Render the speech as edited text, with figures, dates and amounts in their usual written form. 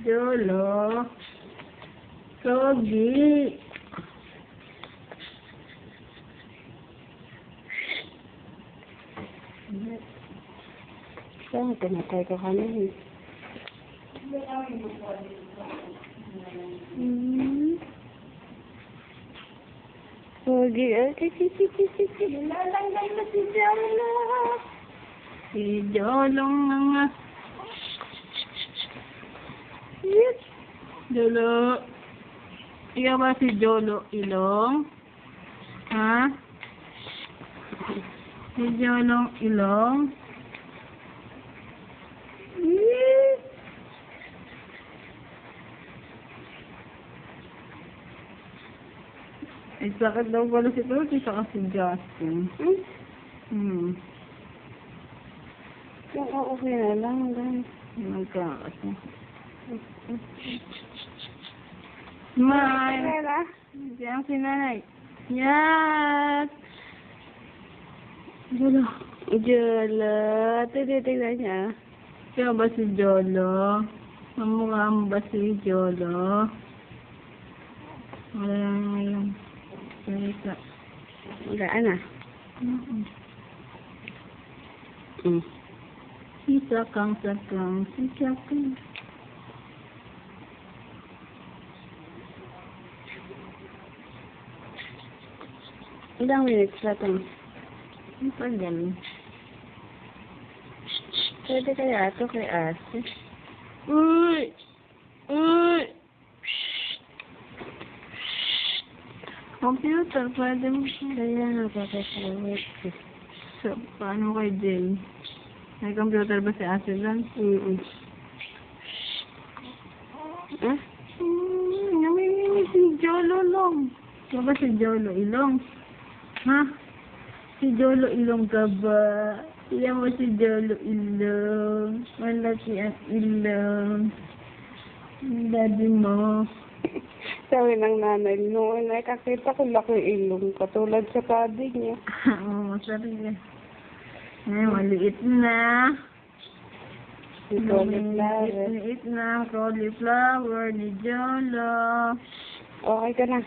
Jolo. Sogi. Saan tinatay ko kami? Sogi. Nilalanggan na si Jolo. Si Jolong nga. Jolo. Ikaw ba si Jolo Ilong? Ha? Si Jolong Ilong? Ay, sakit daw pala si Turkey saka si Justin. Okay na lang, guys. Magkakasi. Smile! Kaya Diyan si nanay. Yak! Jolo. Jolo. Titignan niya. Ikaw ba si Jolo? Mamukha mo ba si Jolo? Wala lang ngayon. Salita. Gaan na. Sisakang. Ilang minutes na ito? Ano pa ganun? Pwede kaya ito kay Ate? Uy! Uy! Computer, pwede mo siya. Kaya nakakasawit. So, paano kay Jay? May computer ba si Ate Lan? Ah? Namimili si Jolo Long. Ikaw ba si Jolo Ilong? Ha? Si Jolo Ilong ka ba? Iyan mo si Jolo Ilong. Malaki ang ilong. Ang daddy mo. Sabi ng nanay, noon ay kakita ko laki ilong, katulad sa daddy niya. Oo, sabi niya. Ay, maliit na. Cauliflower. Maliit na cauliflower ni Jolo. Okay ka na.